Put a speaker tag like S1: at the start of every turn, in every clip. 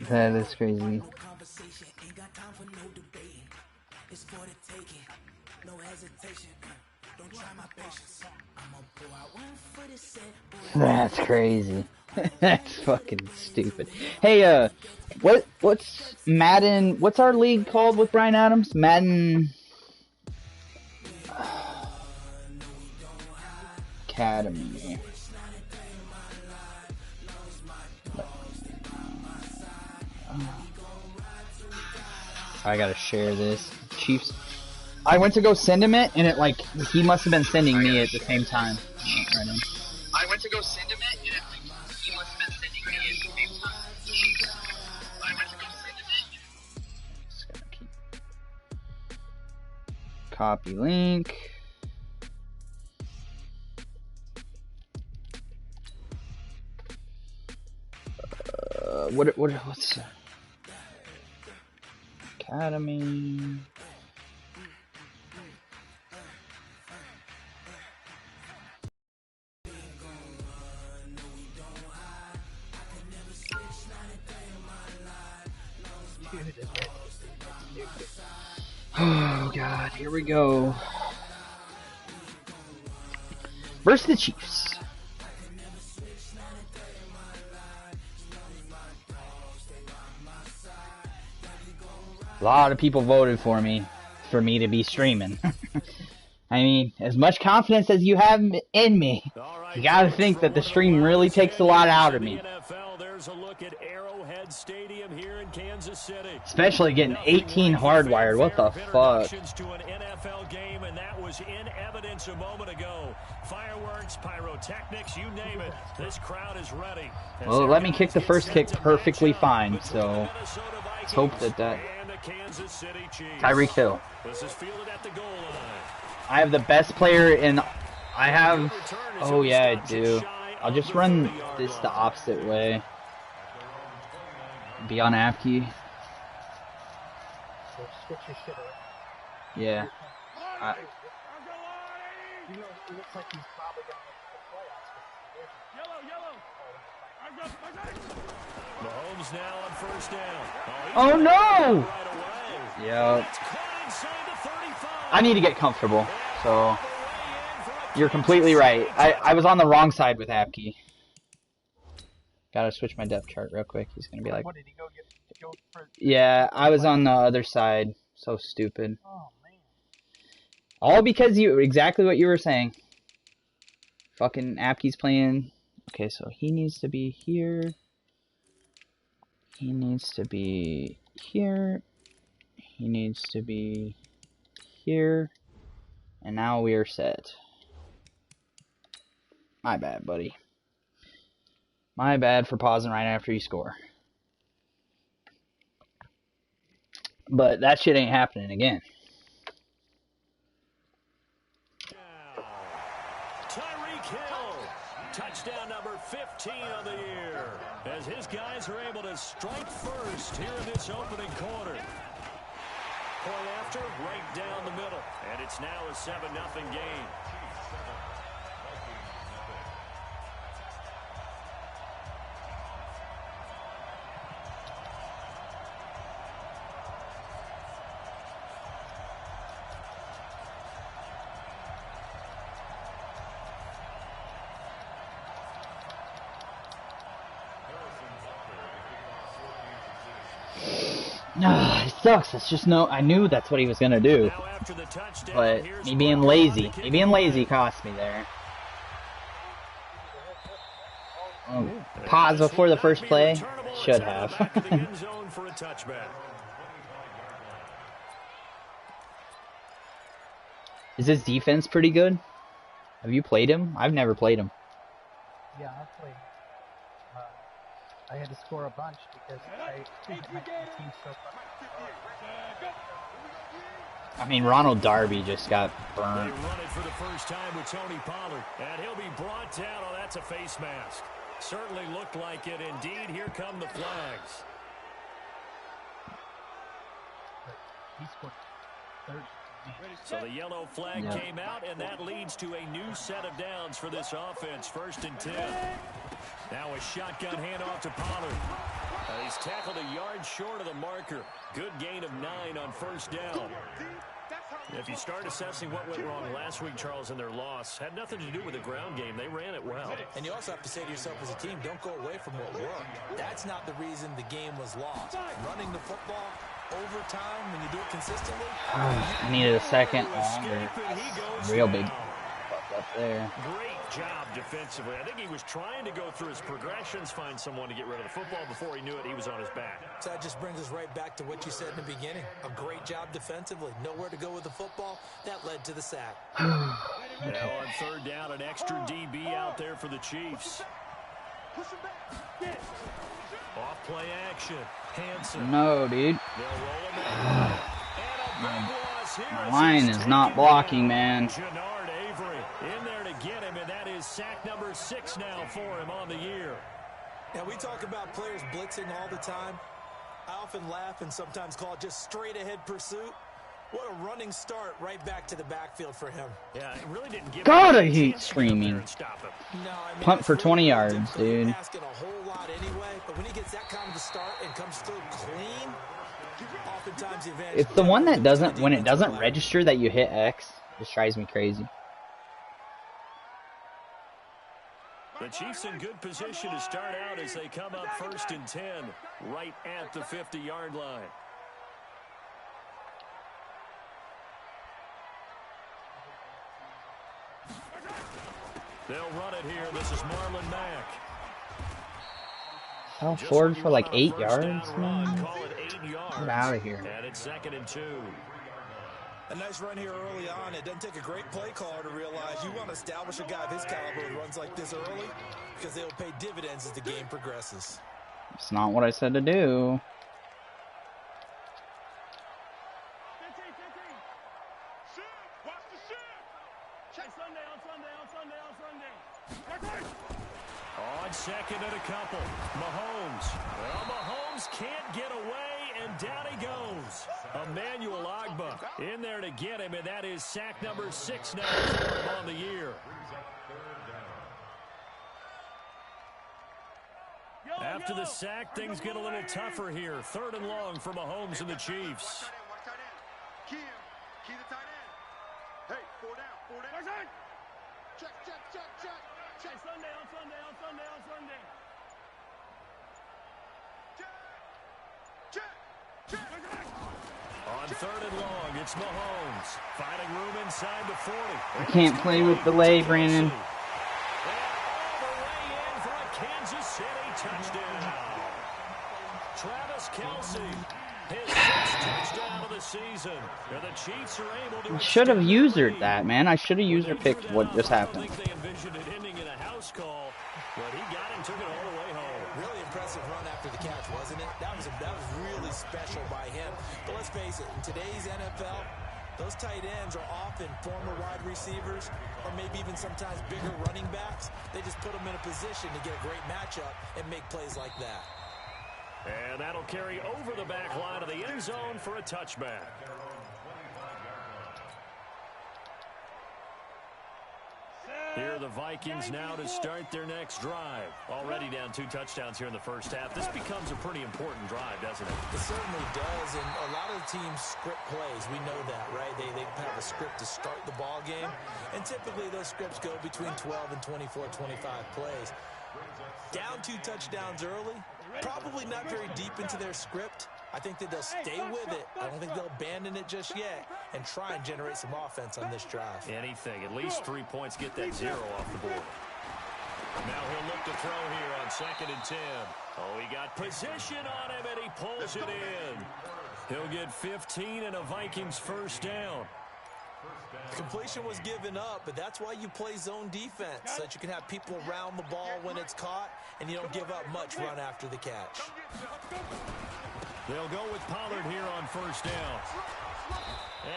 S1: That is crazy. That's crazy. That's fucking stupid. Hey, what's Madden? What's our league called with Bryan Adams? Madden Academy. I gotta share this. Chiefs. I went to go send him it, and it like he must have been sending me at the same time. Right in. I went to go send him it, and it like he must have been sending me at the same time. I went to go send him it. Just gonna keep copy link. What's Academy? Oh God, here we go. Versus the Chiefs. A lot of people voted for me to be streaming. I mean, as much confidence as you have in me, you gotta think that the stream really takes a lot out of me. Especially getting 18 hardwired. What the fuck? Well, let me kick the first kick perfectly fine, so let's hope that Tyreek Hill. I have the best player in. I have. Oh yeah, I do. I'll just run this the opposite way. Be on Apke. Yeah. Oh no! Yep. I need to get comfortable, so you're completely right. I was on the wrong side with Apke. Gotta switch my depth chart real quick. He's gonna be like, yeah, I was on the other side. So stupid. All because exactly what you were saying. Fucking Apke's playing. Okay, so he needs to be here. He needs to be here. He needs to be here. And now we are set. My bad, buddy. My bad for pausing right after you score. But that shit ain't happening again.
S2: Tyreek Hill, touchdown number 15 of the year, as his guys are able to strike first here in this opening quarter. Point after, right down the middle, and it's now a 7-0 game.
S1: It sucks. It's just I knew that's what he was gonna do. But me being lazy cost me there. Pause before the first play. Should have. Is his defense pretty good? Have you played him? I've never played him.
S3: Yeah, I've played him. I had to score a bunch because my team's so far.
S1: I mean, Ronald Darby just got burned.
S2: They run it for the first time with Tony Pollard, and he'll be brought down. Oh, that's a face mask. Certainly looked like it. Indeed, here come the flags.
S3: He scored 30.
S2: So the yellow flag came out, and that leads to a new set of downs for this offense. 1st and 10. Now a shotgun handoff to Pollard. He's tackled a yard short of the marker. Good gain of 9 on 1st down. If you start assessing what went wrong last week, Charles, in their loss, had nothing to do with the ground game. They ran it well.
S4: And you also have to say to yourself as a team, don't go away from what worked. That's not the reason the game was lost. Running the football overtime when you do it consistently.
S1: I needed a second longer. Real big up there.
S2: Great job defensively. I think he was trying to go through his progressions, find someone to get rid of the football. Before he knew it, he was on his back.
S4: So that just brings us right back to what you said in the beginning. A great job defensively. Nowhere to go with the football. That led to the sack.
S2: Now on 3rd down, an extra DB out there for the Chiefs. Off play action. Hanson.
S1: No, dude. My line is not blocking, man.
S2: Jannard Avery in there to get him, and that is sack number 6 now for him on the year.
S4: Now, we talk about players blitzing all the time. I often laugh and sometimes call it just straight-ahead pursuit. What a running start right back to the backfield for him.
S2: Yeah, it really didn't give
S1: God, I hate screaming.
S4: No, I mean,
S1: Punt for 20 yards, dude.
S4: Asking a whole lot anyway, but when he gets that kind of a start and comes through clean, oftentimes the advantage.
S1: It's the one that doesn't, when it doesn't register that you hit X, it drives me crazy.
S2: The Chiefs in good position to start out as they come up 1st and 10, right at the 50-yard line. They'll run it here. This is Marlon Mack.
S1: Fell forward for like 8 yards, man.
S2: Call it 8 yards.
S1: Get out of here.
S2: And it's 2nd and 2.
S4: A nice run here early on. It doesn't take a great play caller to realize you want to establish a guy of his caliber who runs like this early because they'll pay dividends as the game progresses.
S1: It's not what I said to do.
S2: On 2nd and a couple. Mahomes. Well, Mahomes can't get away, and down he goes. Emmanuel Ogbah in there to get him, and that is sack number 6 now for him on the year. After the sack, things get a little tougher here. 3rd and long for Mahomes and the Chiefs.
S5: Key the tight end. Hey, 4 down. Check. Sunday. Check.
S2: On 3rd and long, it's Mahomes. Finding room inside the 40.
S1: I can't play with delay, Brandon.
S2: And all the way in for a Kansas City touchdown. Travis Kelce, his 6th touchdown of the season. And the Chiefs are able to.
S1: I should have usered that, man. I should have user picked what just happened.
S2: I think they envisioned it ending in a house call, but he got him, took it all the way home.
S4: Really impressive run after the catch, wasn't it? That was really special by him. But let's face it, in today's NFL, those tight ends are often former wide receivers or maybe even sometimes bigger running backs. They just put them in a position to get a great matchup and make plays like that.
S2: And that'll carry over the back line of the end zone for a touchback. Here are the Vikings now to start their next drive. Already down 2 touchdowns here in the first half. This becomes a pretty important drive, doesn't it?
S4: It certainly does, and a lot of teams script plays. We know that, right? They have a script to start the ball game, and typically those scripts go between 12 and 24, 25 plays. Down 2 touchdowns early, probably not very deep into their script. I think that they'll stay with it. I don't think they'll abandon it just yet and try and generate some offense on this drive.
S2: Anything. At least 3 points, get that 0 off the board. Now he'll look to throw here on 2nd and 10. Oh, he got position on him, and he pulls it in. He'll get 15 and a Vikings 1st down.
S4: Completion was given up, but that's why you play zone defense, so that you can have people around the ball when it's caught, and you don't give up much run after the catch.
S2: They'll go with Pollard here on 1st down.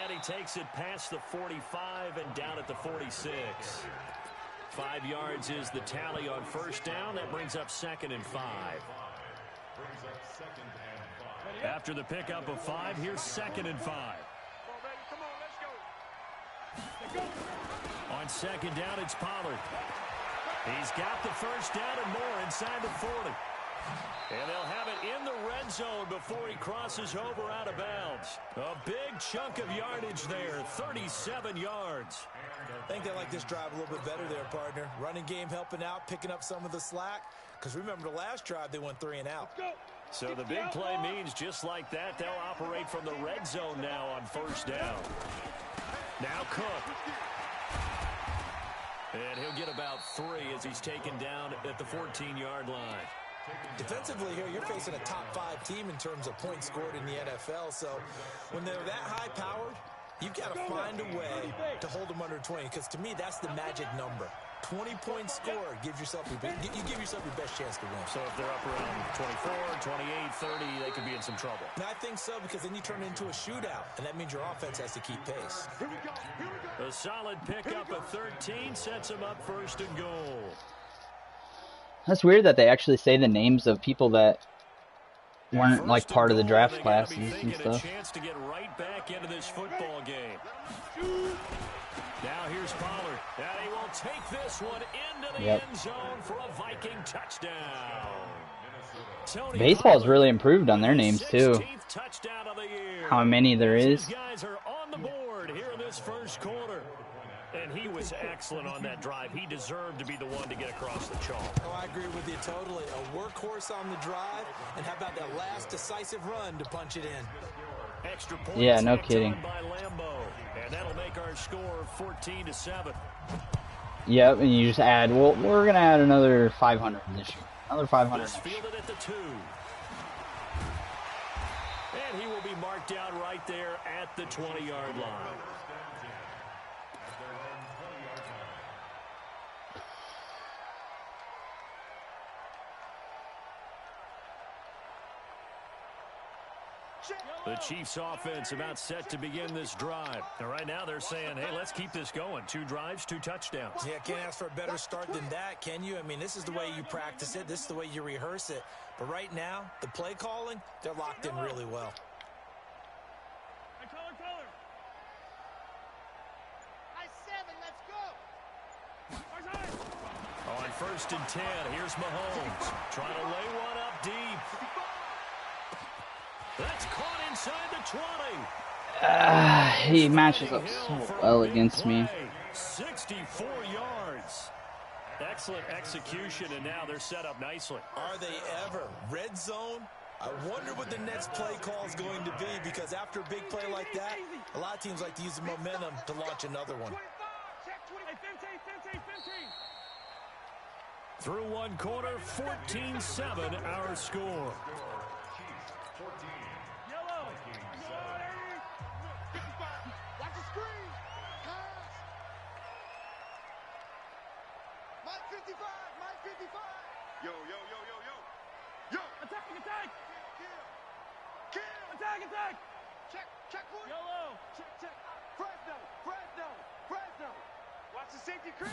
S2: And he takes it past the 45 and down at the 46. 5 yards is the tally on 1st down. That brings up 2nd and 5. After the pickup of 5, here's 2nd and 5. On second down, it's Pollard. He's got the first down and more inside the 40. And they'll have it in the red zone before he crosses over out of bounds. A big chunk of yardage there, 37 yards.
S4: I think they like this drive a little bit better there, partner. Running game helping out, picking up some of the slack. Because remember, the last drive, they went 3 and out.
S2: So the big play means just like that, they'll operate from the red zone now on first down. Now Cook. And he'll get about 3 as he's taken down at the 14-yard line.
S4: Defensively here, you're facing a top 5 team in terms of points scored in the NFL. So when they're that high-powered, you've got to find a way to hold them under 20. Because to me, that's the magic number. 20 points scored gives yourself you give yourself your best chance to win.
S2: So if they're up around 24, 28, 30, they could be in some trouble.
S4: And I think so, because then you turn it into a shootout, and that means your offense has to keep pace.
S2: A solid pickup of 13 sets them up first and goal.
S1: That's weird that they actually say the names of people that weren't like part of the draft classes and stuff.
S2: A chance to get right back into this football game. Now here's Pollard. And he will take this one into the end zone for a Viking touchdown.
S1: Baseball's really improved on their names too. How many there is.
S2: These guys are on the board here in this first quarter. And he was excellent on that drive. He deserved to be the one to get across the chalk.
S4: Oh, I agree with you totally. A workhorse on the drive, and how about that last decisive run to punch it in?
S2: Extra points.
S1: Yeah, no kidding.
S2: By Lambeau, and that'll make our score 14-7.
S1: Yep, and you just add. Well, we're gonna add another 500 this year. Another 500.
S2: Fielded at the 2. And he will be marked out right there at the 20-yard line. The Chiefs offense about set to begin this drive. And right now they're saying, hey, let's keep this going. 2 drives, 2 touchdowns.
S4: Yeah, can't ask for a better start than that, can you? I mean, this is the way you practice it. This is the way you rehearse it. But right now, the play calling, they're locked in really well.
S2: On first and 10, here's Mahomes. Trying to lay one up deep. That's caught inside the 20.
S1: He matches up so well against me.
S2: 64 yards. Excellent execution, and now they're set up nicely.
S4: Are they ever? Red zone? I wonder what the next play call is going to be, because after a big play like that, a lot of teams like to use the momentum to launch another one.
S2: Through one quarter, 14-7 our score.
S5: Yo, yo, yo, yo, yo. Yo. Attack, attack. Kill. Attack, attack. Check, one. Yellow. Check. Fresno. Watch the safety creep.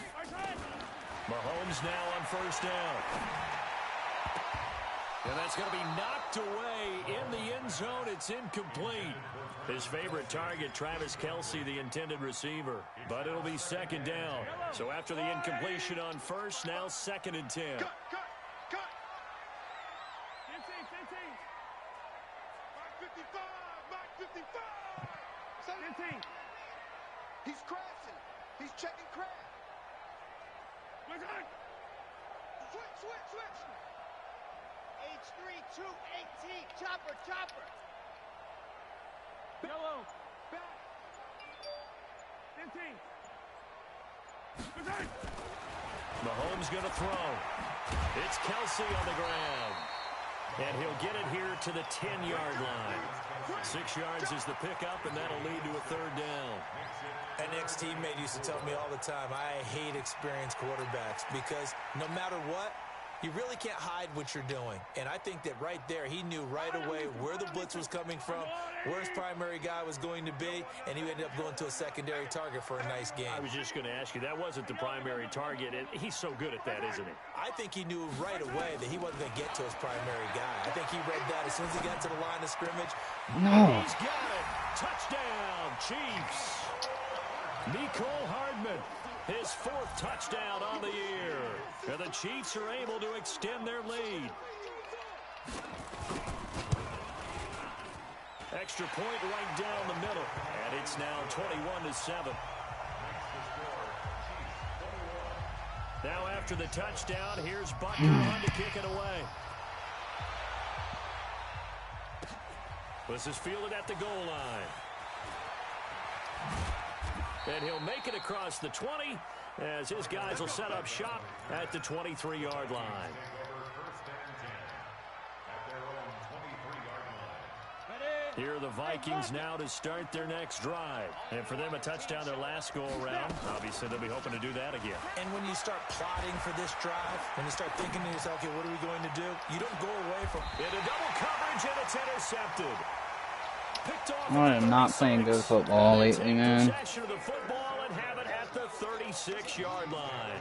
S2: Mahomes now on first down. And that's going to be knocked away in the end zone. It's incomplete. His favorite target, Travis Kelce, the intended receiver. But it'll be second down. So after the incompletion on first, now second and 10.
S5: Cut. 55. He's crashing. He's checking crash. Switch. H3-218. Chopper. Yellow. Back. 15.
S2: Mahomes going to throw. It's Kelce on the ground. And he'll get it here to the 10-yard line. 6 yards is the pickup, and that'll lead to a third down.
S4: An ex-teammate used to tell me all the time, I hate experienced quarterbacks, because no matter what, you really can't hide what you're doing. And I think that right there, he knew right away where the blitz was coming from, where his primary guy was going to be, and he ended up going to a secondary target for a nice game.
S2: I was just going to ask you, that wasn't the primary target. He's so good at that, isn't he?
S4: I think he knew right away that he wasn't going to get to his primary guy. I think he read that as soon as he got to the line of scrimmage.
S1: No.
S2: He's got it. Touchdown, Chiefs. Mecole Hardman, his 4th touchdown on the year. And the Chiefs are able to extend their lead. Extra point right down the middle. And it's now 21-7. Now after the touchdown, here's Butker on to kick it away. This is fielded at the goal line. And he'll make it across the 20 as his guys will set up shop at the 23-yard line. Here are the Vikings now to start their next drive. And for them, a touchdown their last go-around. Obviously, they'll be hoping to do that again.
S4: And when you start plotting for this drive, when you start thinking to yourself, okay, what are we going to do? You don't go away from
S2: into double coverage, and it's intercepted. Picked off
S1: I am not playing good football lately, man.
S2: Possession of the football and have it at the 36-yard line.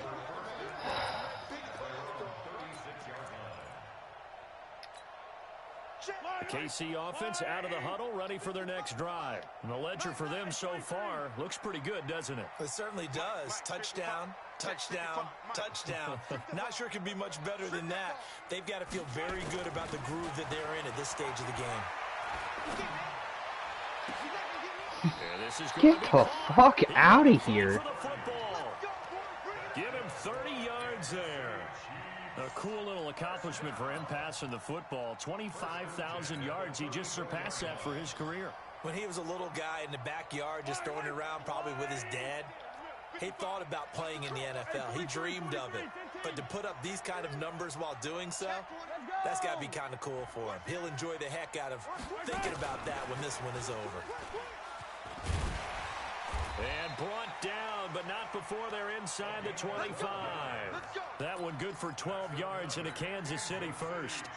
S2: KC offense out of the huddle, ready for their next drive. And the ledger for them so far looks pretty good, doesn't it?
S4: It certainly does. Touchdown, touchdown, touchdown. Not sure it can be much better than that. They've got to feel very good about the groove that they're in at this stage of the game.
S2: This is
S1: Get the fuck out of here.
S2: Give him 30 yards there. A cool little accomplishment for him passing the football. 25,000 yards. He just surpassed that for his career.
S4: When he was a little guy in the backyard just throwing it around probably with his dad, he thought about playing in the NFL. He dreamed of it. But to put up these kind of numbers while doing so, that's got to be kind of cool for him. He'll enjoy the heck out of thinking about that when this one is over.
S2: And brought down, but not before they're inside the 25. That one good for 12 yards into Kansas City first.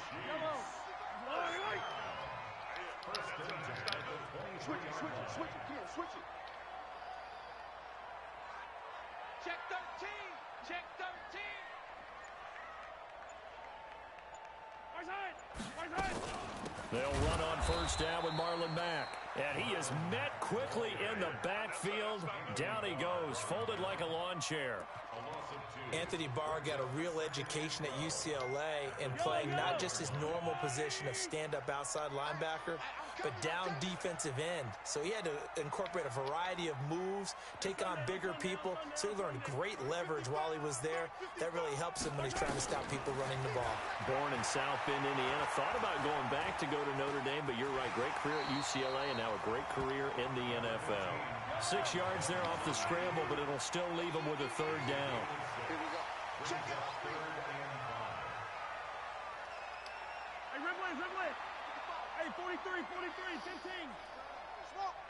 S5: Switch it. Come on, switch it. Check 13. Check 13. Right side.
S2: They'll run on first down with Marlon Mack. And he is met quickly in the backfield. Down he goes, folded like a lawn chair.
S4: Anthony Barr got a real education at UCLA in playing not just his normal position of stand-up outside linebacker, but down defensive end. So he had to incorporate a variety of moves, take on bigger people. So he learned great leverage while he was there. That really helps him when he's trying to stop people running the ball.
S2: Born in South Bend, Indiana. Thought about going back to go to Notre Dame, but you're right. Great career at UCLA and now a great career in the NFL. 6 yards there off the scramble, but it'll still leave him with a third down.
S5: Here we go. Check it. Hey, Ridley. Hey, 43, 15. Smoke.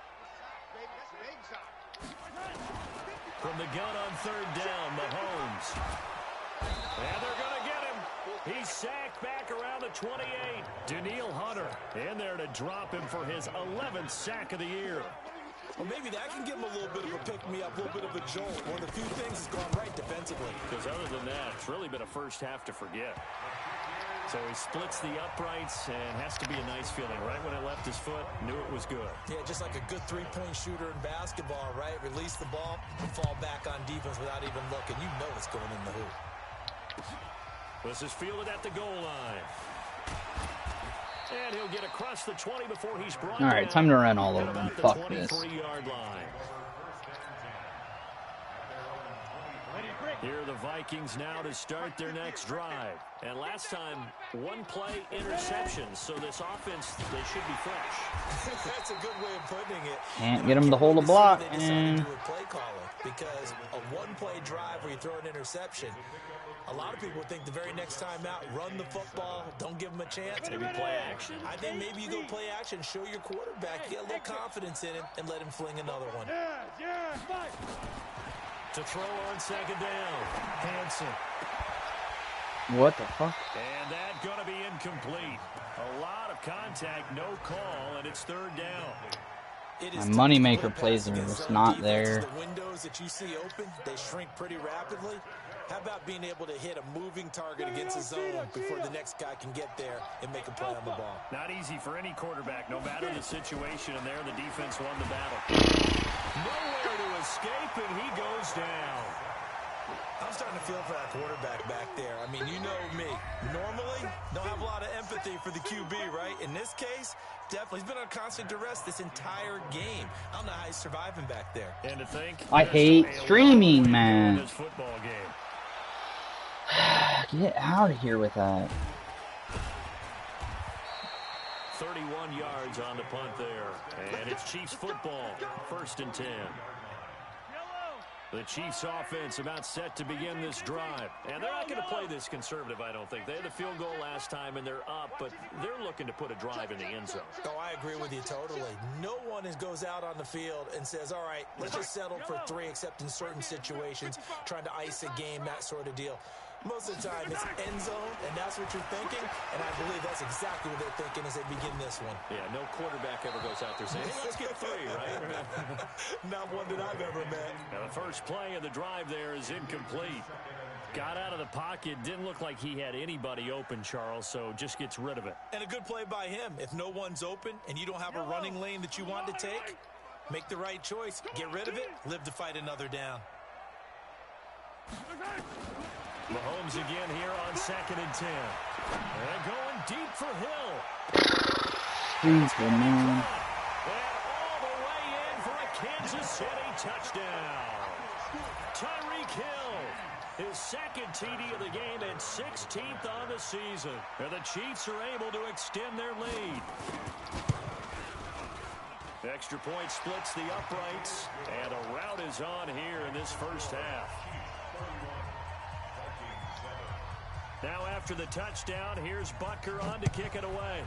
S5: Baby, that's a big shot.
S2: From the gun on third down, Mahomes. And they're going to get him. He's sacked back around the 28. Danielle Hunter in there to drop him for his 11th sack of the year.
S4: Well, maybe that can give him a little bit of a pick-me-up, a little bit of a jolt. One of the few things has gone right defensively.
S2: Because other than that, it's really been a first half to forget. So he splits the uprights and has to be a nice feeling. Right when it left his foot, knew it was good.
S4: Yeah, just like a good three-point shooter in basketball, right? Release the ball and fall back on defense without even looking. You know it's going in the hoop.
S2: This is fielded at the goal line. And he'll get across the 20 before he's brought down.
S1: All right, time to run all over them. Fuck this.
S2: 23-yard line. Here are the Vikings now to start their next drive. And last time, one-play interceptions. So this offense, they should be fresh.
S4: That's a good way of putting it.
S1: Can't get them to hold a block. And
S4: Play calling, because a one-play drive where you throw an interception, a lot of people would think the very next time out, run the football, don't give them a chance.
S2: Maybe play action.
S4: I think maybe you go play action, show your quarterback, get a little confidence in him, and let him fling another one.
S5: Fight.
S2: To throw on second down, Hansen.
S1: what the fuck?
S2: And that's going to be incomplete. A lot of contact, no call, and it's third down.
S1: My moneymaker plays are just not there.
S4: The windows that you see open, they shrink pretty rapidly. How about being able to hit a moving target against the zone before the next guy can get there and make a play on the ball?
S2: Not easy for any quarterback, no matter the situation, and there the defense won the battle. Nowhere to escape, and he goes down.
S4: I'm starting to feel for that quarterback back there. I mean, you know me. Normally, don't have a lot of empathy for the QB, right? In this case, definitely. He's been on constant duress this entire game. I don't know how he's surviving back there.
S2: And to think,
S1: I hate streaming, man.
S2: this football game.
S1: Get out of here with that.
S2: 31 yards on the punt there. And it's Chiefs football. 1st and 10. The Chiefs offense about set to begin this drive. And they're not going to play this conservative, I don't think. They had a field goal last time, and they're up, but they're looking to put a drive in the end zone.
S4: Oh, I agree with you totally. No one goes out on the field and says, all right, let's just settle for 3, except in certain situations, trying to ice a game, that sort of deal. Most of the time, it's end zone, and that's what you're thinking, and I believe that's exactly what they're thinking as they begin this one.
S2: Yeah, no quarterback ever goes out there saying, hey, let's get 3, right?
S4: Not one that I've ever met.
S2: Now, the first play of the drive there is incomplete. Got out of the pocket, didn't look like he had anybody open, Charles, so just gets rid of it.
S4: And a good play by him. If no one's open and you don't have a running lane that you want to take, make the right choice. Get rid of it, live to fight another down.
S2: Mahomes again here on 2nd and 10. And going deep for Hill.
S1: Stupid, man.
S2: And all the way in for a Kansas City touchdown. Tyreek Hill, his 2nd TD of the game and 16th on the season. And the Chiefs are able to extend their lead. Extra point splits the uprights. And a rout is on here in this first half. Now after the touchdown, here's Butker on to kick it away.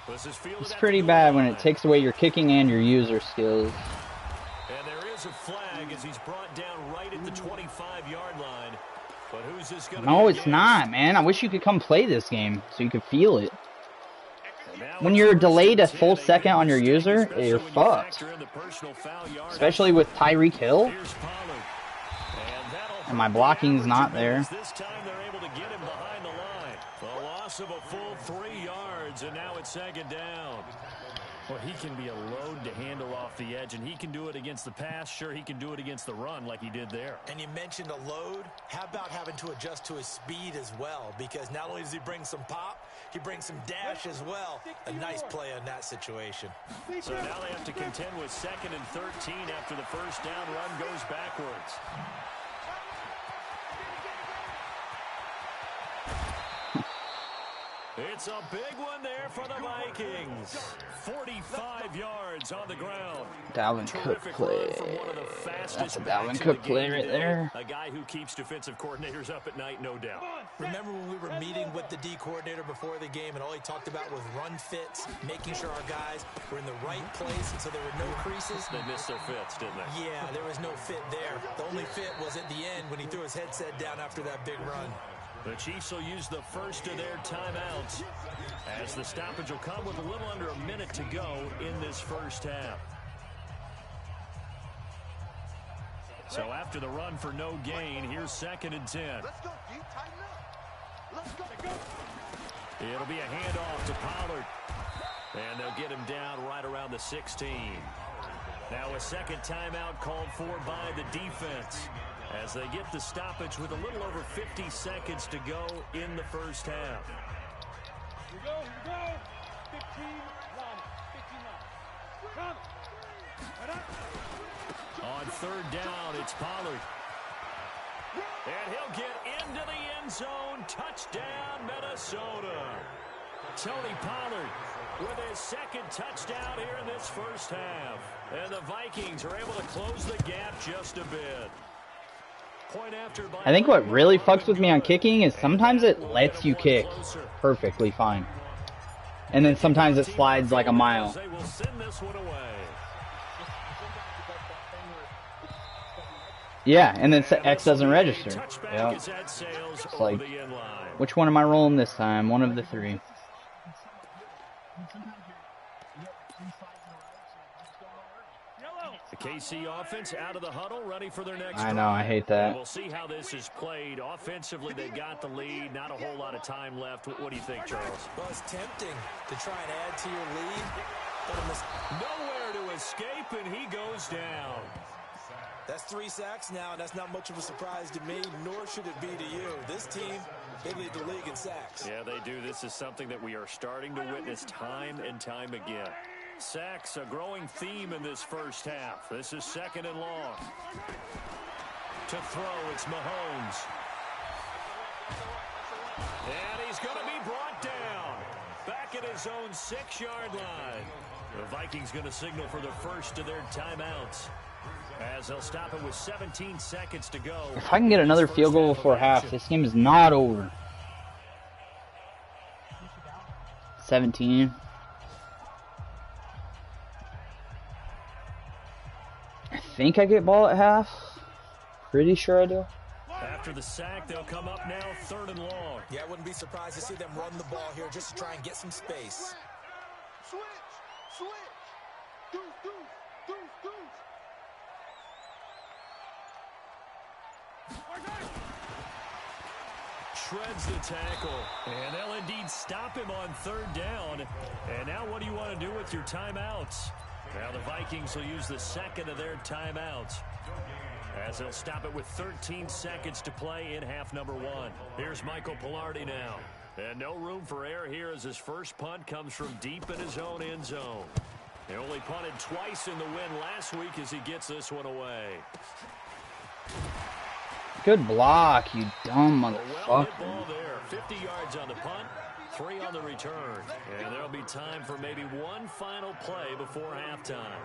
S2: This is fielded.
S1: It's pretty bad when it takes away your kicking and your user skills.
S2: And there is a flag as he's brought down right at the 25-yard line. But who's this going to be?
S1: No, it's not, man. I wish you could come play this game so you could feel it. When you're delayed a full second on your user, you're fucked. Especially with Tyreek Hill. And my blocking's not there.
S2: This time they're able to get him behind the line. A loss of a full 3 yards, and now it's 2nd down. Well, he can be a load to handle off the edge, and he can do it against the pass. Sure, he can do it against the run like he did there.
S4: And you mentioned a load. How about having to adjust to his speed as well? Because not only does he bring some pop, he brings some dash as well. A nice play on that situation.
S2: So now they have to contend with 2nd and 13 after the first down run goes backwards. It's a big one there for the Vikings. 45 yards on the ground.
S1: Dalvin Cook play. That's a Dalvin Cook play right there.
S2: A guy who keeps defensive coordinators up at night, no doubt.
S4: Remember when we were meeting with the D coordinator before the game and all he talked about was run fits, making sure our guys were in the right place so there were no creases?
S2: They missed their fits, didn't they?
S4: Yeah, there was no fit there. The only fit was at the end when he threw his headset down after that big run.
S2: The Chiefs will use the first of their timeouts as the stoppage will come with a little under a minute to go in this first half. So after the run for no gain, here's 2nd and 10.
S5: Let's go, D. Tighten up. Let's go.
S2: It'll be a handoff to Pollard. And they'll get him down right around the 16. Now a 2nd timeout called for by the defense as they get the stoppage with a little over 50 seconds to go in the first half.
S5: Here we go. 15 line. 15 line. Come. Right up.
S2: On 3rd down, it's Pollard. And he'll get into the end zone. Touchdown, Minnesota. Tony Pollard with his 2nd touchdown here in this first half. And the Vikings are able to close the gap just a bit.
S1: I think what really fucks with me on kicking is sometimes it lets you kick perfectly fine. And then sometimes it slides like a mile. Yeah, and then X doesn't register. Yeah. It's like, which one am I rolling this time? One of the 3.
S2: The KC offense out of the huddle, ready for their next
S1: I know, I hate that.
S2: We'll see how this is played. Offensively, they got the lead. Not a whole lot of time left. What do you think, Charles?
S4: Well, it's tempting to try and add to your lead.
S2: Nowhere to escape, and he goes down.
S4: That's 3 sacks now, and that's not much of a surprise to me, nor should it be to you. This team, they lead the league in sacks.
S2: Yeah, they do. This is something that we are starting to witness time and time again. Sacks, a growing theme in this first half. This is 2nd and long. To throw, it's Mahomes. And he's going to be brought down. Back at his own 6-yard line. The Vikings going to signal for the first of their timeouts, as they'll stop it with 17 seconds to go.
S1: If I can get another field goal before half, this game is not over. 17. I think I get ball at half. Pretty sure I do.
S2: After the sack, they'll come up now 3rd and long.
S4: Yeah, I wouldn't be surprised to see them run the ball here just to try and get some space.
S5: Switch. Deuce.
S2: Shreds the tackle, and they'll indeed stop him on 3rd down. And now what do you want to do with your timeouts? Now the Vikings will use the 2nd of their timeouts, as they'll stop it with 13 seconds to play in half number 1. Here's Michael Pilardi now. And no room for error here as his first punt comes from deep in his own end zone. He only punted twice in the win last week as he gets this one away.
S1: Good block, you dumb motherfucker.
S2: Well, there. 50 yards on the punt, 3 on the return. And there'll be time for maybe one final play before halftime.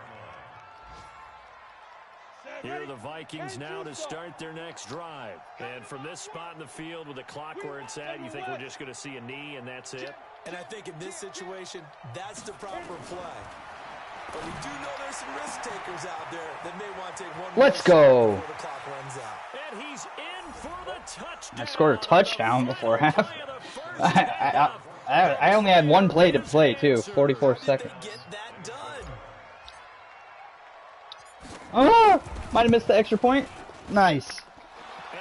S2: Here are the Vikings now to start their next drive. And from this spot in the field with the clock where it's at, you think we're just going to see a knee and that's it?
S4: And I think in this situation, that's the proper play. But we do know there's some risk takers out there that may want to take one.
S1: Let's go.
S4: Before the clock runs out.
S2: And he's in for the touchdown.
S1: I scored a touchdown before half. I only had one play to play too, 44 seconds.
S4: Get that done.
S1: Oh, might have missed the extra point. Nice.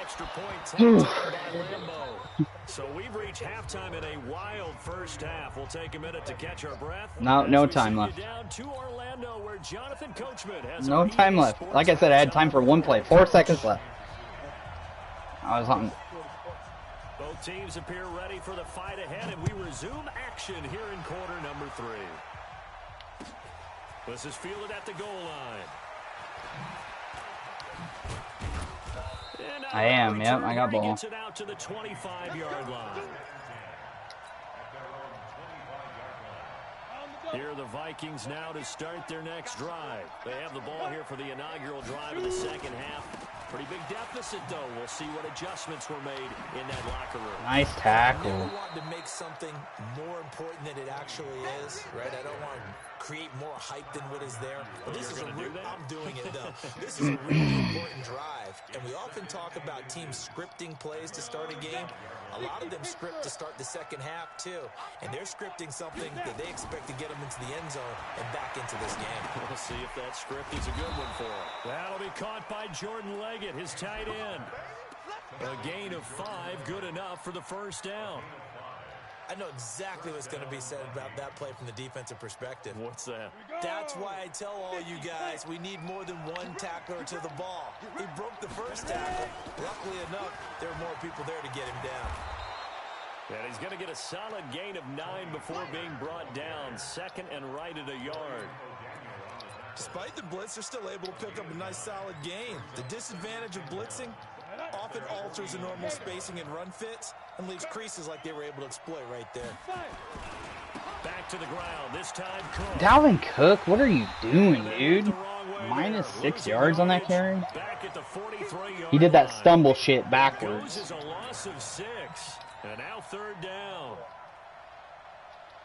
S2: Extra point taken by Lambeau. So we've reached halftime in a wild first half. We'll take a minute to catch our breath.
S1: No time left.
S2: Down to Orlando, where Jonathan Coachman has
S1: No time left. Like I said, I had time for one play. 4 seconds left. I was on.
S2: Both teams appear ready for the fight ahead, and we resume action here in quarter number 3. This is fielded at the goal line.
S1: I am, yep, I got ball.
S2: Gets it out to the 25-yard line. Here are the Vikings now to start their next drive. They have the ball here for the inaugural drive of the second half. Pretty big deficit, though. We'll see what adjustments were made in that locker room.
S1: Nice tackle.
S4: I never want to make something more important than it actually is, right? I don't want to create more hype than what is there. But this is a real, I'm doing it, though. This is a really important drive. And we often talk about teams scripting plays to start a game. A lot of them script to start the second half, too. And they're scripting something that they expect to get them into the end zone and back into this game.
S2: We'll see if that script is a good one for him. That'll be caught by Jordan Leggett, his tight end. A gain of 5, good enough for the first down.
S4: I know exactly what's going to be said about that play from the defensive perspective.
S2: What's that?
S4: That's why I tell all you guys we need more than one tackler to the ball. He broke the first tackle. Luckily enough, there were more people there to get him down.
S2: And he's going to get a solid gain of 9 before being brought down. 2nd and right at a yard.
S4: Despite the blitz, they're still able to pick up a nice solid gain. The disadvantage of blitzing often alters the normal spacing and run fits and leaves creases like they were able to exploit right there.
S2: Back to the ground, this time Cook.
S1: Dalvin Cook, what are you doing, dude? Minus 6 yards on that carry? He did that stumble shit backwards.
S2: Goes as a loss of 6. And now 3rd down.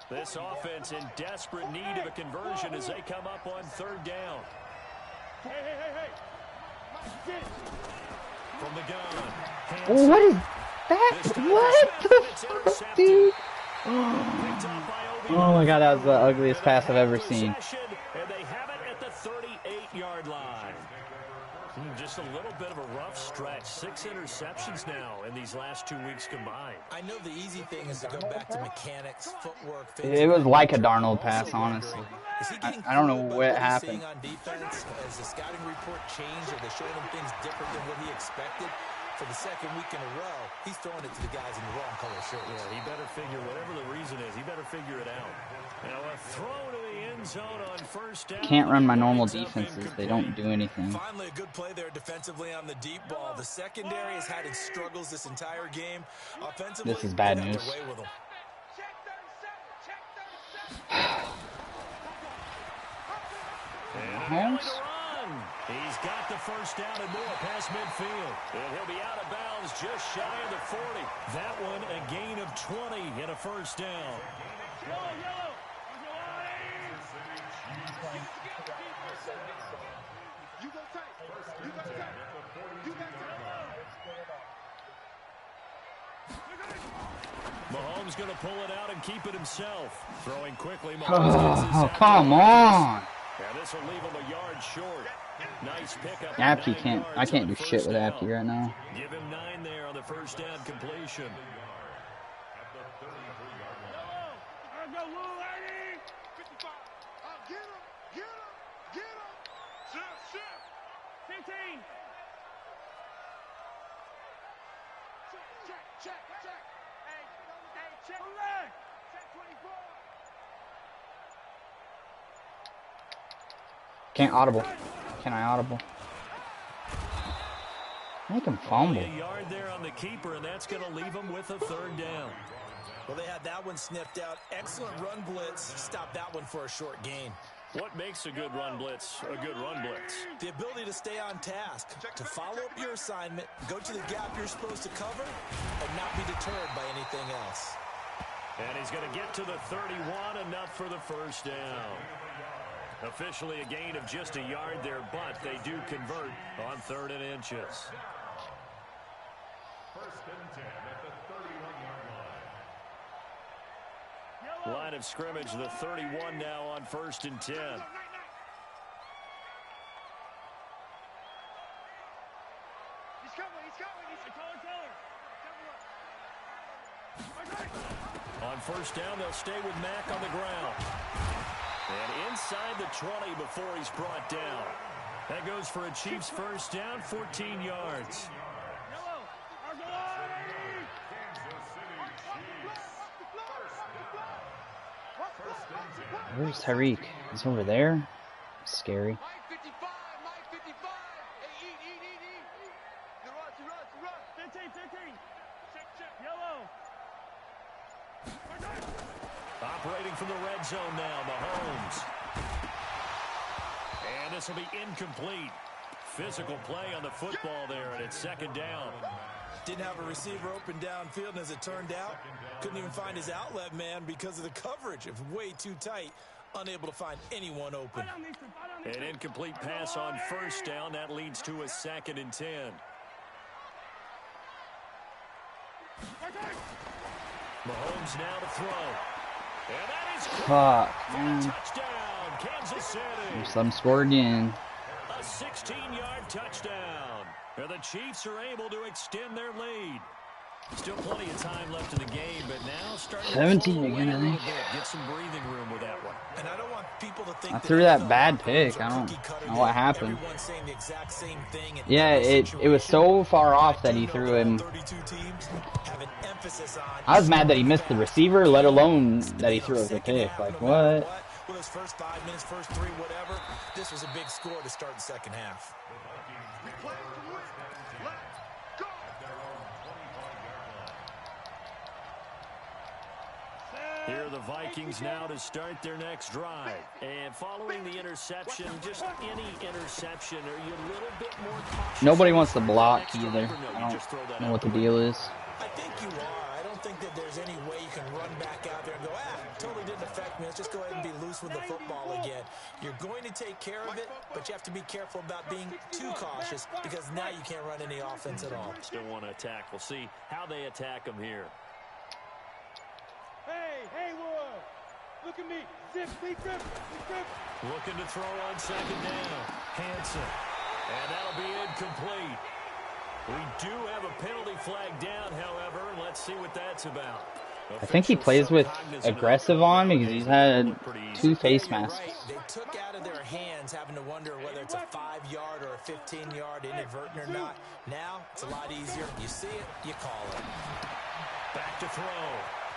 S2: This offense in desperate need of a conversion as they come up on 3rd down.
S5: Hey.
S2: From the gun.
S1: Oh, what is that? What the fuck, dude? Oh my god, that was the ugliest pass I've ever seen.
S2: And they have it at the 38-yard line. Just a little bit of a rough tough stretch. 6 interceptions now in these last 2 weeks combined.
S4: I know the easy thing is to go back to mechanics, footwork.
S1: It was like a Darnold pass, honestly. I don't know what happened.
S4: On defense, as the scouting report changed, or they showing him things different than what he expected? For the second week in a row, he's throwing it to the guys in the wrong color shirts.
S2: Yeah, he better figure, whatever the reason is, he better figure it out. Now a throw to the end zone on first down.
S1: Can't run my normal defenses. They don't do anything.
S4: Finally, a good play there defensively on the deep ball. The secondary has had its struggles this entire game. Offensively,
S1: this is bad news.
S2: Mahomes? He's got the first down and more past midfield. And he'll be out of bounds just shy of the 40. That one a gain of 20 and a first down. Mahomes going to pull it out and keep it himself. Throwing quickly.
S1: Oh, come on.
S2: Yeah, this will leave him a yard short. Nice pickup.
S1: Apke can't. I can't do shit with Apke right now.
S2: Give him 9 there on the first down completion.
S1: Can't audible. Can I audible? Make him fumble.
S2: A yard there on the keeper, and that's going to leave him with a third down.
S4: Well, they had that one sniffed out. Excellent run blitz. Stop that one for a short gain.
S2: What makes a good run blitz a good run blitz?
S4: The ability to stay on task, to follow up your assignment, go to the gap you're supposed to cover, and not be deterred by anything else.
S2: And he's going to get to the 31, enough for the first down. Officially a gain of just a yard there, but they do convert on 3rd and inches.
S5: First and 10 at the 31-yard line.
S2: Line of scrimmage, the 31 now on 1st and 10. On first down, they'll stay with Mack on the ground. And inside the 20 before he's brought down. That goes for a Chiefs first down, 14 yards.
S1: Where's Tyreek? He's over there. Scary.
S2: Operating from the red zone now, Mahomes. And this will be incomplete. Physical play on the football there, and it's 2nd down.
S4: Didn't have a receiver open downfield, and as it turned out, couldn't even find his outlet man because of the coverage. It was way too tight, unable to find anyone open.
S2: An incomplete pass on first down. That leads to a 2nd and 10. Mahomes now to throw. And that is
S1: fuck, man.
S2: Touchdown, Kansas City.
S1: Just let him score again.
S2: A 16-yard touchdown. And the Chiefs are able to extend their lead. Still plenty of time left in the game, but now starting
S1: 17 again, I think.
S2: Get some breathing room with that one.
S4: And I don't want people to think
S1: I threw that bad pick. I don't know what happened. Yeah, it was so far off that he threw him. I was mad that he missed the receiver, let alone that he threw the pick. Like, what?
S4: With his first 5 minutes, first 3, whatever, this was a big score to start the second half.
S2: Here are the Vikings now to start their next drive. And following the interception, just any interception, are you a little bit more cautious?
S1: Nobody wants to block either. I don't know what the deal is.
S4: I think you are. I don't think that there's any way you can run back out there and go, totally didn't affect me. Let's just go ahead and be loose with the football again. You're going to take care of it, but you have to be careful about being too cautious because now you can't run any offense at all.
S2: Still want to attack. We'll see how they attack them here.
S5: Hey, Wood! Look at me! Zip, zip, zip, zip!
S2: Looking to throw on 2nd down. Hanson. And that'll be incomplete. We do have a penalty flag down, however. Let's see what that's about.
S1: I think he plays with aggressive on because he's had 2 face masks.
S4: Right. They took out of their hands having to wonder whether it's a 5-yard or a 15-yard inadvertent or not. Now it's a lot easier. You see it, you call it.
S2: Back to throw.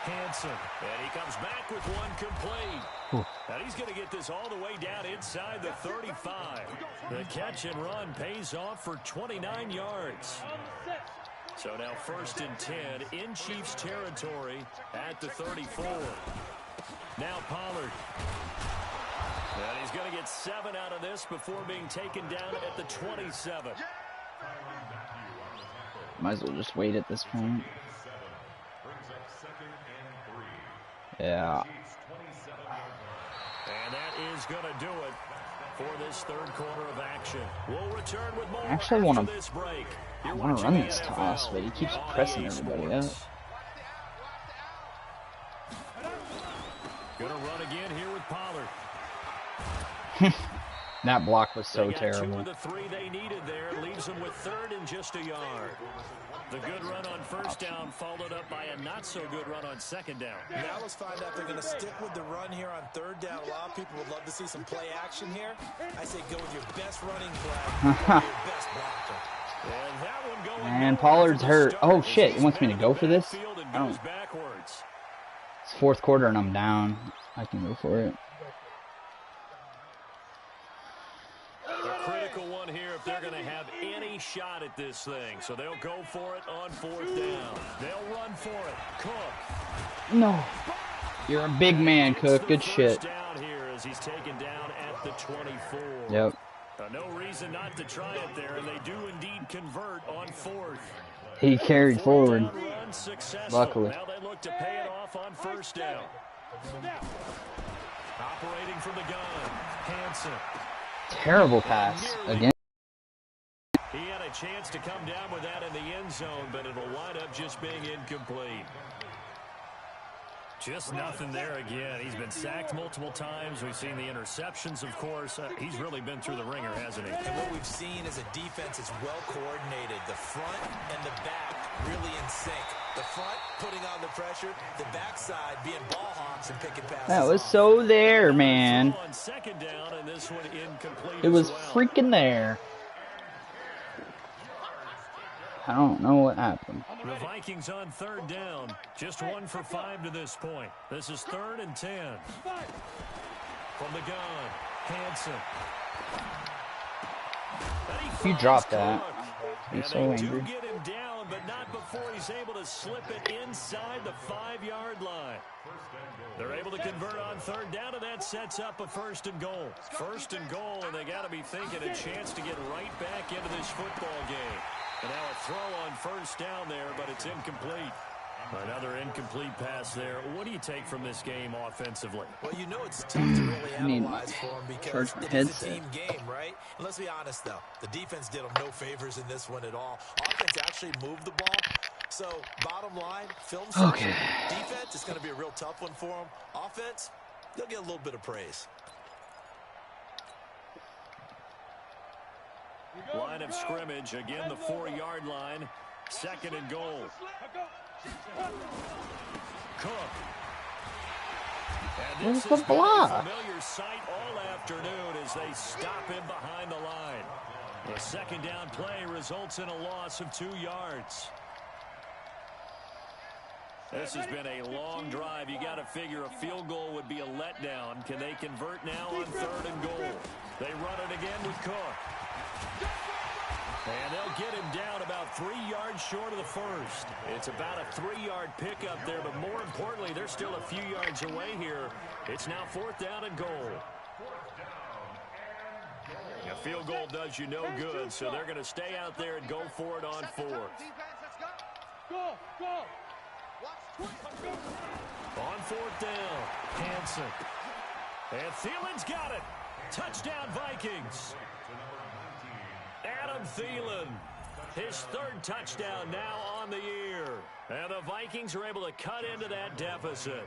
S2: Hanson. And he comes back with one complete. And he's going to get this all the way down inside the 35. The catch and run pays off for 29 yards. So now 1st and 10 in Chiefs territory at the 34. Now Pollard. And he's going to get 7 out of this before being taken down at the 27.
S1: Might as well just wait at this point. Yeah.
S2: And that is going to do it for this 3rd quarter of action. We'll return with more
S1: Actually,
S2: after this break.
S1: I want to run this toss, but he keeps pressing everybody up.
S2: Gonna run again here with Pollard.
S1: That block was so
S2: They got
S1: terrible.
S2: 2 of the 3 they needed there. Leaves them with 3rd and just a yard. The good run on 1st down followed up by a not-so-good run on 2nd down.
S4: Now let's find out if they're going to stick with the run here on 3rd down. A lot of people would love to see some play action here. I say go with your best running play, your best blocker.
S2: And that one going
S1: And Pollard's hurt. Oh shit, he wants me to go for this? I don't.
S2: Backwards.
S1: It's 4th quarter and I'm down. I can go for it.
S2: A critical one here if they're going to have any shot at this thing. So they'll go for it on 4th down. They'll run for it. Cook.
S1: No. You're a big man, Cook. Good shit.
S2: Down here as he's taken down at the 24.
S1: Yep.
S2: No reason not to try it there, and they do indeed convert on 4th.
S1: He carried forward. Luckily.
S2: Now they look to pay it off on 1st down. Operating from the gun, Hanson.
S1: Terrible pass again.
S2: He had a chance to come down with that in the end zone, but it'll wind up just being incomplete. Just nothing there again. He's been sacked multiple times. We've seen the interceptions, of course. He's really been through the ringer, hasn't he?
S4: And what we've seen is a defense that's well coordinated. The front and the back really in sync. The front putting on the pressure, the backside being ball hawks and picking passes.
S1: That was so there, man.
S2: On 2nd down, and this one incomplete.
S1: It was
S2: as well.
S1: freaking there. I don't know what happened.
S2: The Vikings on 3rd down. Just 1 for 5 to this point. This is 3rd and 10. From the gun, Hanson.
S1: You dropped that. I'm so
S2: They
S1: angry.
S2: do get him down, but not before he's able to slip it inside the 5-yard line. They're able to convert on 3rd down, and that sets up a 1st and goal. 1st and goal, and they got to be thinking a chance to get right back into this football game. And now a throw on 1st down there, but it's incomplete. Another incomplete pass there. What do you take from this game offensively?
S4: Well, you know it's tough to really analyze for them because it is a team game, right? And let's be honest, though. The defense did them no favors in this one at all. Offense actually moved the ball. So, bottom line, film section, defense is going to be a real tough one for them. Offense, they'll get a little bit of praise.
S2: Line of scrimmage, again the 4-yard line. 2nd and goal. Cook. And this
S1: Where's the block?
S2: A familiar sight all afternoon as they stop him behind the line. The 2nd down play results in a loss of 2 yards. This has been a long drive. You got to figure a field goal would be a letdown. Can they convert now on 3rd and goal? They run it again with Cook. And they'll get him down about 3 yards short of the 1st. It's about a 3-yard pickup there, but more importantly, they're still a few yards away here. It's now 4th down and goal. A field goal does you no good, so they're going to stay out there and go for it on 4th. On 4th down, Hanson. And Thielen's got it. Touchdown, Vikings. Adam Thielen, his 3rd touchdown now on the year. And the Vikings are able to cut into that deficit.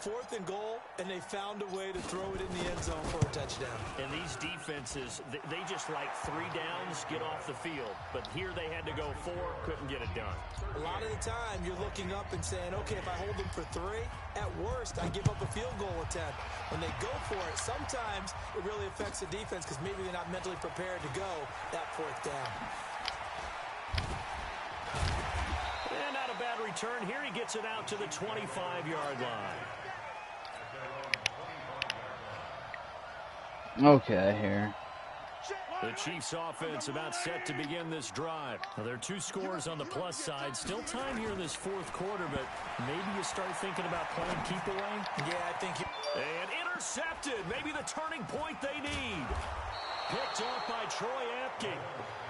S4: 4th and goal, and they found a way to throw it in the end zone for a touchdown.
S2: And these defenses, they just like 3 downs, get off the field. But here they had to go 4, couldn't get it done.
S4: A lot of the time, you're looking up and saying, okay, if I hold them for 3, at worst, I give up a field goal attempt. When they go for it, sometimes it really affects the defense because maybe they're not mentally prepared to go that 4th down.
S2: And not a bad return here. He gets it out to the 25-yard line.
S1: Okay, here.
S2: The Chiefs offense about set to begin this drive. Now, there are 2 scores on the plus side. Still time here in this 4th quarter, but maybe you start thinking about playing keep away.
S4: Yeah, I think you...
S2: And intercepted. Maybe the turning point they need. Picked off by Troy Apke.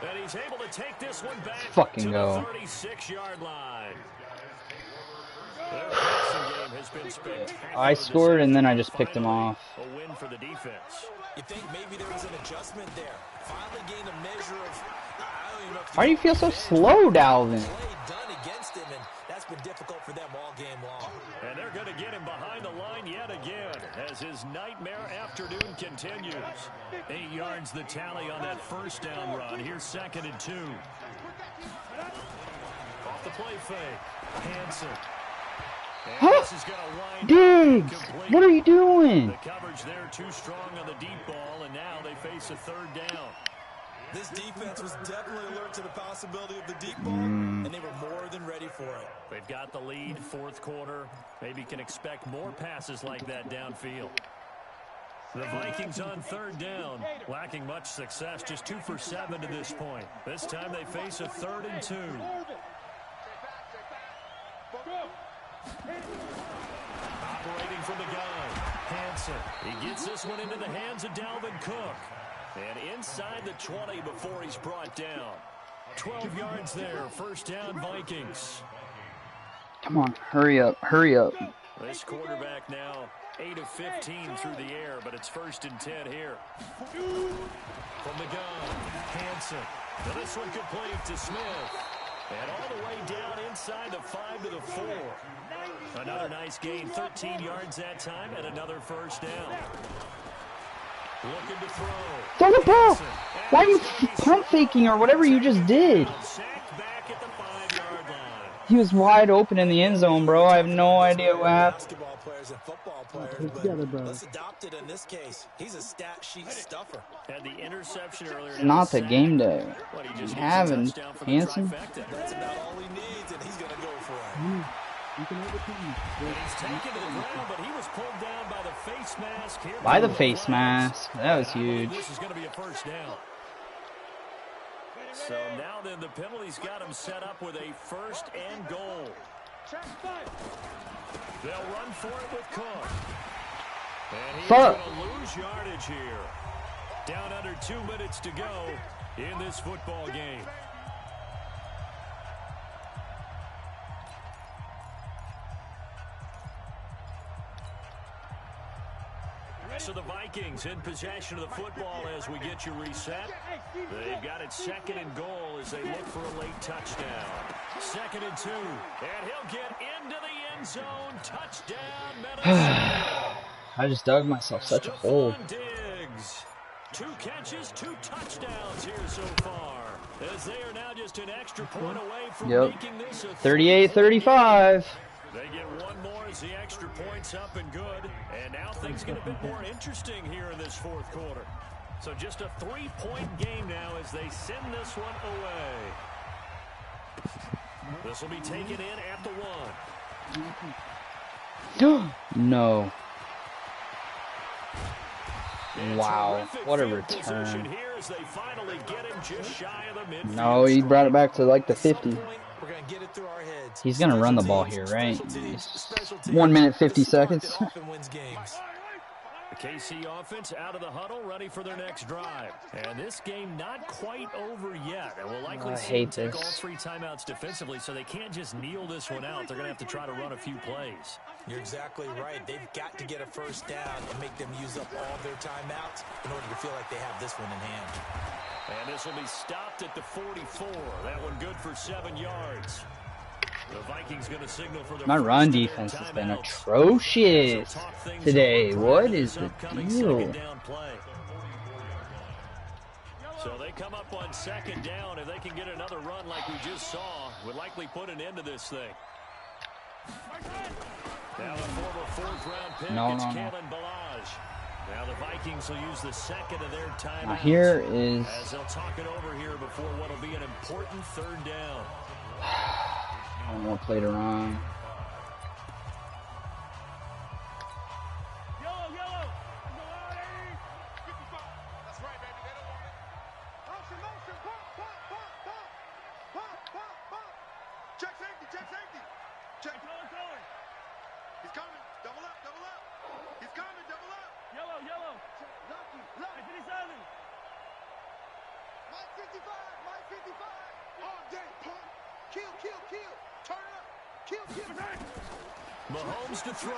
S2: And he's able to take this one back
S1: Fucking
S2: to
S1: go.
S2: the 36-yard line. Their passing game has been spectacular.
S1: I scored and then I just picked him off.
S2: A win for the defense.
S4: You think maybe there was an adjustment there. Finally gained a measure of... I don't even know if
S1: Why do you feel so slow, Dalvin?
S4: play done against him, and that's been difficult for them all game long.
S2: And they're going to get him behind the line yet again as his nightmare afternoon continues. 8 yards the tally on that first down run. Here's 2nd and 2. Off the play fake. Hansen. And this is gonna wind up
S1: Diggs,
S2: incomplete.
S1: what are you doing?
S2: The coverage there too strong on the deep ball, and now they face a 3rd down.
S4: This defense was definitely alert to the possibility of the deep ball, and they were more than ready for it.
S2: They've got the lead, 4th quarter. Maybe can expect more passes like that downfield. The Vikings on 3rd down, lacking much success, just 2 for 7 to this point. This time they face a 3rd and 2. Operating from the gun, Hansen. He gets this one into the hands of Dalvin Cook. And inside the 20 before he's brought down. 12 yards there, 1st down Vikings.
S1: Come on, hurry up, hurry up.
S2: This quarterback now 8 of 15 through the air, but it's 1st and 10 here. From the gun, Hansen. Now this one complete to Smith. And all the way down inside the 5 to the 4. Another nice gain, 13 yards that time, and another 1st down. Looking to throw.
S1: Throw the ball! Why are you pump faking or whatever you just did?
S2: Sacked back at the 5-yard line.
S1: He was wide open in the end zone, bro. I have no idea what happened.
S4: Basketball players and football players,
S3: Put it together, bro.
S4: let's adopt it in this case. He's a stat sheet stuffer.
S2: Had the interception earlier.
S1: It's not the game day.
S2: What, he just
S1: You
S2: needs a
S1: having
S2: touchdown for the
S1: Hansen?
S2: trifecta.
S4: That's about all he needs, and he's going to go for it.
S3: You can overcome
S2: And he's taken to the ground, but he was pulled down by the face mask here.
S1: By the face mask. That was huge.
S2: This is going to be a 1st down. So now then the penalty's got him set up with a 1st and goal. They'll run for it with Cook. And he's going to lose yardage here. Down under 2 minutes to go in this football game. So the Vikings in possession of the football as we get you reset. They've got it 2nd and goal as they look for a late touchdown. 2nd and 2. And he'll get into the end zone. Touchdown, Minnesota.
S1: I just dug myself such a hole.
S2: Stephon Diggs. 2 catches, 2 touchdowns here so far. As they are now just an extra point away from making this a
S1: 38-35.
S2: They get one more as the extra point's up and good. And now things get a bit more interesting here in this 4th quarter. So just a 3-point game now as they send this one away. This will be taken in at the 1.
S1: No.
S2: And
S1: Wow, what a
S2: terrific field position
S1: return.
S2: here as they finally get him just shy of the midfield
S1: No, he brought it back to like the 50.
S4: We're going to get it through our heads.
S1: He's going to run the ball here, right? 1 minute, 50 seconds.
S4: Often wins games.
S2: The KC offense out of the huddle, ready for their next drive. And this game not quite over yet. And we'll likely
S1: I
S2: see them
S1: hate
S2: take
S1: this.
S2: all 3 timeouts defensively, so they can't just kneel this one out. They're going to have to try to run a few plays.
S4: You're exactly right. They've got to get a 1st down and make them use up all their timeouts in order to feel like they have this one in hand.
S2: And this will be stopped at the 44. That one good for 7 yards. The Vikings going to signal for
S1: My run defense has been atrocious today. What is the deal?
S2: So they come up on second down. If they can get another run like we just saw, would likely put an end to this thing. Now the former fourth-round pick, it's Kalen Balaj. Now the Vikings will use the second of their timeouts.
S1: Now here is...
S2: as they'll talk it over here before what will be an important third down.
S1: One more play to run.
S2: Mahomes to throw.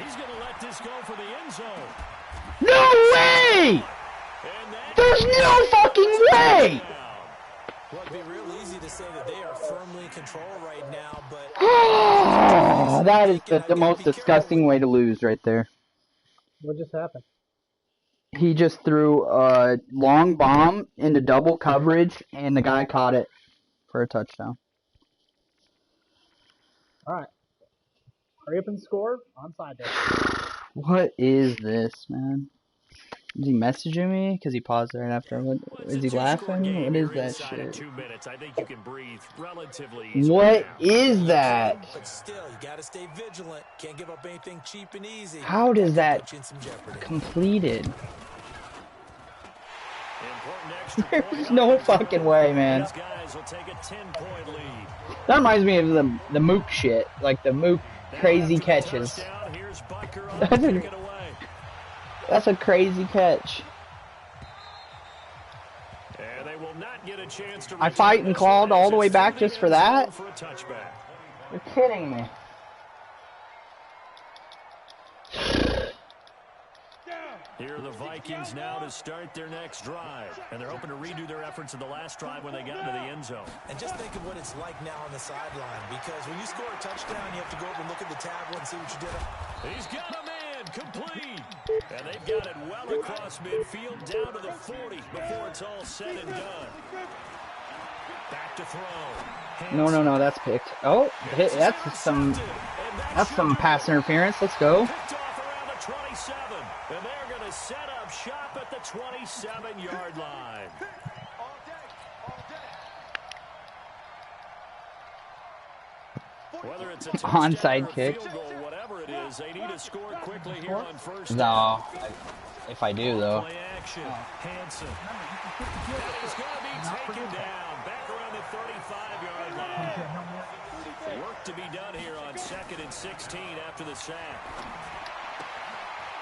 S2: He's going to let this go for the end zone.
S1: No way! There's no fucking way!
S4: Well, it'd be real easy to say that they are firmly in control right now, but...
S1: Oh, that is the most disgusting way to lose right there.
S3: What just happened?
S1: He just threw a long bomb into double coverage, and the guy caught it for a touchdown.
S3: All right. Hurry up and score. Onside there.
S1: What is this, man? Is he messaging me? Because he paused right after. What, is he laughing? What is that shit?
S2: 2 minutes. I think you can breathe relatively
S1: What is that?
S4: But still, you got to stay vigilant. Can't give up anything cheap and easy.
S1: How does that completed? There's no fucking way, man. That reminds me of the Mook shit. Like the Mook crazy catches. That's a crazy catch. I fight and clawed all the way back just for that? You're kidding me.
S2: Here are the Vikings now to start their next drive. And they're hoping to redo their efforts in the last drive when they got into the end zone.
S4: And just think of what it's like now on the sideline. Because when you score a touchdown, you have to go over and look at the tablet and see what you did.
S2: He's got a man complete. And they've got it well across midfield down to the 40 before it's all said and done. Back to throw.
S1: No, that's picked. Oh, that's some pass interference. Let's go.
S2: Picked off around the 27. And they're going to set up shop at the 27-yard line. Whether it's a
S1: onside kick.
S2: Field goal, whatever it is, they need to score quickly here on first.
S1: No, if I do though.
S2: Play action. Hansen. And he's going to be taken down back around the 35-yard line. Work to be done here on 2nd and 16 after the sack.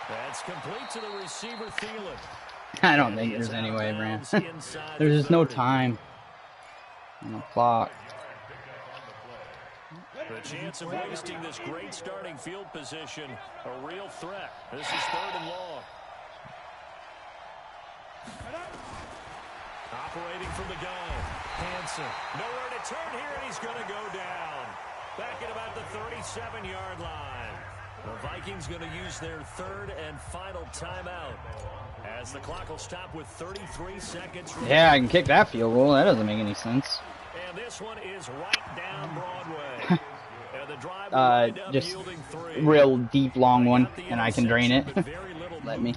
S2: That's complete to the receiver, Thielen.
S1: I don't think there's any way, man. There's just no time on the clock.
S2: The chance of wasting this great starting field position, a real threat. This is 3rd and long. Operating from the gun. Hansen. Nowhere to turn here, and he's going to go down. Back at about the 37-yard line. The Vikings going to use their 3rd and final timeout. As the clock will stop with 33 seconds.
S1: Yeah, I can kick that field goal. That doesn't make any sense.
S2: And this one is right down Broadway. And the drive
S1: just real deep, long one, and I can drain it. Let me.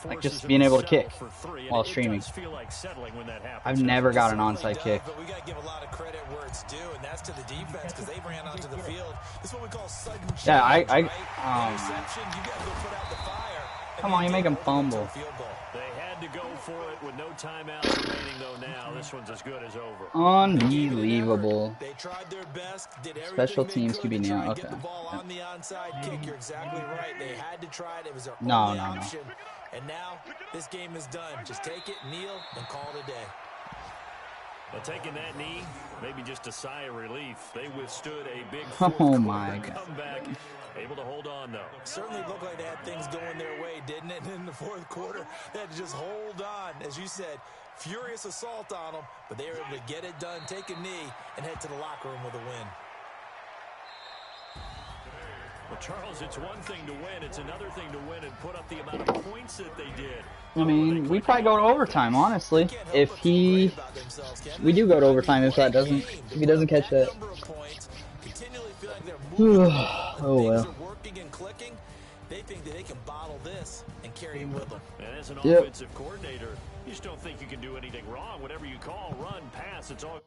S1: Like just being able to kick while streaming. I've never got an onside kick.
S4: But we got to give a lot of credit where it's due, and that's to the defense because they ran onto the field. This is what we call sudden change.
S1: Yeah,
S4: Interception, you got to go put out the fire.
S1: Come on, you make them fumble.
S2: They had to go for it with no timeouts remaining, though. Now this one's as good as over.
S1: Unbelievable.
S4: They tried their best, did everything
S1: Special teams
S4: could
S1: be
S4: to try
S1: now.
S4: and
S1: Okay.
S4: get the ball on the onside kick. You're exactly right. They had to try it. It was their
S1: No.
S4: only option. And now this game is done. Just take it, kneel, and call it a day.
S2: Well, taking that knee, maybe just a sigh of relief. They withstood a big
S1: Oh my
S2: fourth-quarter
S1: God.
S2: comeback. Able to hold on, though.
S4: Certainly looked like they had things going their way, didn't it? In the fourth quarter, they had to just hold on. As you said, furious assault on them, but they were able to get it done, take a knee, and head to the locker room with a win.
S2: Well, Charles, it's one thing to win. It's another thing to win and put up the amount of points that they did.
S1: I mean, we probably go to overtime, honestly. If we do go to overtime if he doesn't catch that. Oh well.
S4: They think that they can bottle this and carry it with them.
S2: And as an offensive coordinator, you just don't think you can do anything wrong. Whatever you call, run, pass, it's all...